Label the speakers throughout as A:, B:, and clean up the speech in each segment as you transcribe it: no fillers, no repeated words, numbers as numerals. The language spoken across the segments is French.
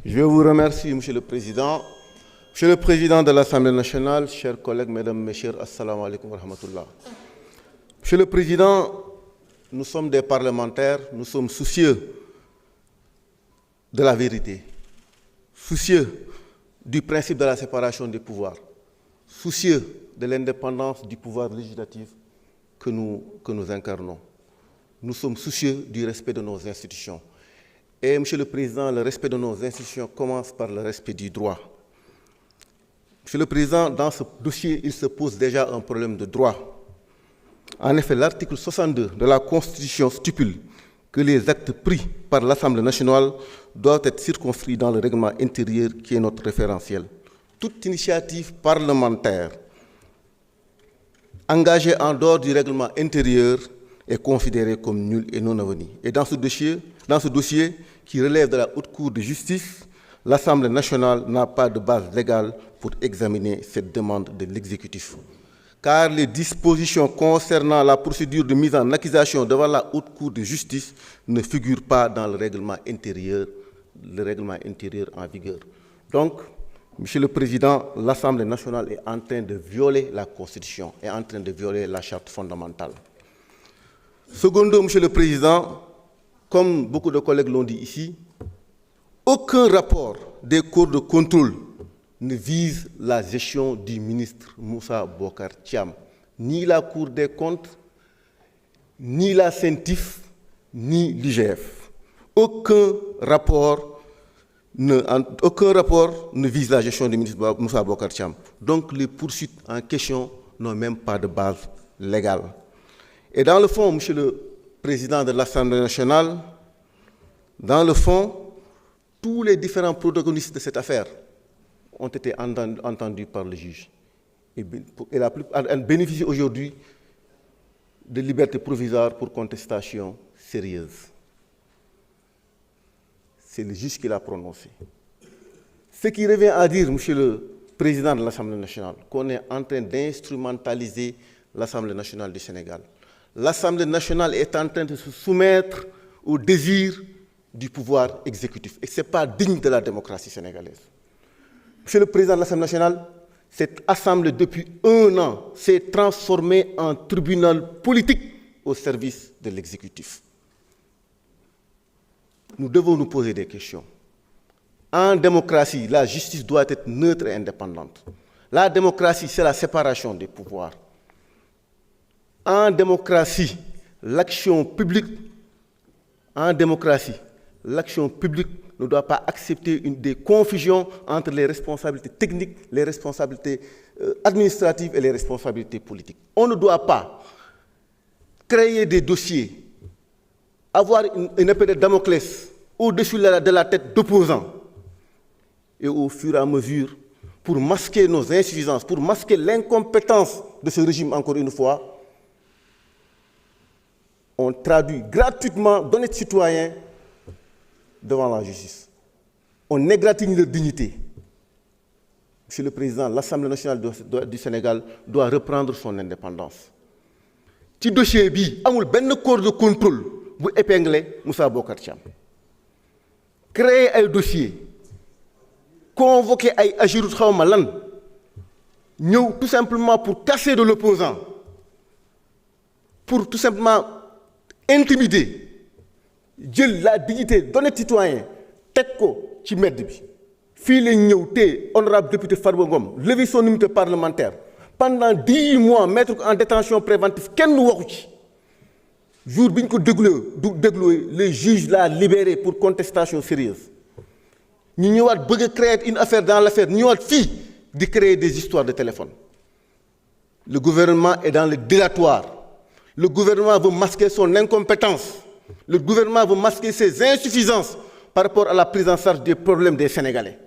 A: Je vous remercie, Monsieur le Président. Monsieur le Président de l'Assemblée nationale, chers collègues, mesdames, messieurs, assalamu alaikum wa rahmatullah. Monsieur le Président, nous sommes des parlementaires, nous sommes soucieux de la vérité, soucieux du principe de la séparation des pouvoirs, soucieux de l'indépendance du pouvoir législatif que nous incarnons. Nous sommes soucieux du respect de nos institutions. Et, Monsieur le Président, le respect de nos institutions commence par le respect du droit. Monsieur le Président, dans ce dossier, il se pose déjà un problème de droit. En effet, l'article 62 de la Constitution stipule que les actes pris par l'Assemblée nationale doivent être circonscrits dans le règlement intérieur qui est notre référentiel. Toute initiative parlementaire engagée en dehors du règlement intérieur est considérée comme nulle et non avenue. Et dans ce dossier qui relève de la Haute Cour de justice, l'Assemblée nationale n'a pas de base légale pour examiner cette demande de l'exécutif. Car les dispositions concernant la procédure de mise en accusation devant la Haute Cour de justice ne figurent pas dans le règlement intérieur en vigueur. Donc, Monsieur le Président, l'Assemblée nationale est en train de violer la Constitution, est en train de violer la Charte fondamentale. Secondo, Monsieur le Président, comme beaucoup de collègues l'ont dit ici, aucun rapport des cours de contrôle ne vise la gestion du ministre Moussa Bocar Thiam, ni la Cour des comptes, ni la CENTIF, ni l'IGF. Aucun rapport ne vise la gestion du ministre Moussa Bocar Thiam. Donc les poursuites en question n'ont même pas de base légale. Et dans le fond, Monsieur le Président de l'Assemblée nationale, dans le fond, tous les différents protagonistes de cette affaire ont été entendus par le juge. Et elle bénéficie aujourd'hui de liberté provisoire pour contestation sérieuse. C'est le juge qui l'a prononcé. Ce qui revient à dire, Monsieur le Président de l'Assemblée nationale, qu'on est en train d'instrumentaliser l'Assemblée nationale du Sénégal. L'Assemblée nationale est en train de se soumettre au désir du pouvoir exécutif. Et ce n'est pas digne de la démocratie sénégalaise. Monsieur le Président de l'Assemblée nationale, cette Assemblée, depuis 1 an, s'est transformée en tribunal politique au service de l'exécutif. Nous devons nous poser des questions. En démocratie, la justice doit être neutre et indépendante. La démocratie, c'est la séparation des pouvoirs. En démocratie, l'action publique ne doit pas accepter des confusions entre les responsabilités techniques, les responsabilités administratives et les responsabilités politiques. On ne doit pas créer des dossiers, avoir une épée de Damoclès au-dessus de la tête d'opposants et au fur et à mesure, pour masquer nos insuffisances, pour masquer l'incompétence de ce régime, encore une fois, on traduit gratuitement d'honnêtes citoyens devant la justice. On égratigne leur dignité. Monsieur le Président, l'Assemblée nationale du Sénégal doit reprendre son indépendance. Ci dossier bi amul benn corps de contrôle bu épinglé Moussa Bocar Thiam. Créer un dossier, convoquer ay Agirut xawma lan, ñëw tout simplement pour casser de l'opposant, pour tout simplement intimider, jël la dignité d'honnête citoyen, teg ko ci mbedd bi. Fii la ñëw te honorable député Farba Ngom lever son immunité parlementaire pendant 10 mois mettre en détention préventive kenn waxu ci. Jour bi ñu ko dégloo le juge l'a libéré pour contestation sérieuse. ñu ñëwaat bëgg a créer une affaire dans l'affaire ñëwaat fii di créer des histoires de téléphone. Le gouvernement est dans le dilatoire. Le gouvernement veut masquer son incompétence. Le gouvernement veut masquer ses insuffisances par rapport à la prise en charge des problèmes des Sénégalais.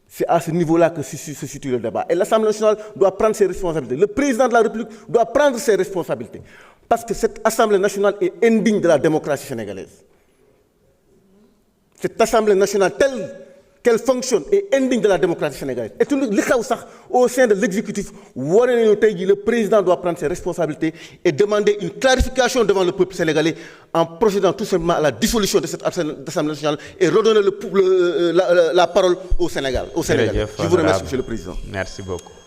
A: C'est à ce niveau-là que se situe le débat. Et l'Assemblée nationale doit prendre ses responsabilités. Le président de la République doit prendre ses responsabilités. Parce que cette Assemblée nationale est indigne de la démocratie sénégalaise. Cette Assemblée nationale, telle qu'elle fonctionne et indigne de la démocratie sénégalaise. Et tout li xew sax au sein de l'exécutif wane nañu tey jii le président doit prendre ses responsabilités et demander une clarification devant le peuple sénégalais en procédant tout simplement à la dissolution de cette Assemblée nationale et redonner la parole au Sénégal. Je vous remercie, Monsieur le Président.
B: Merci beaucoup.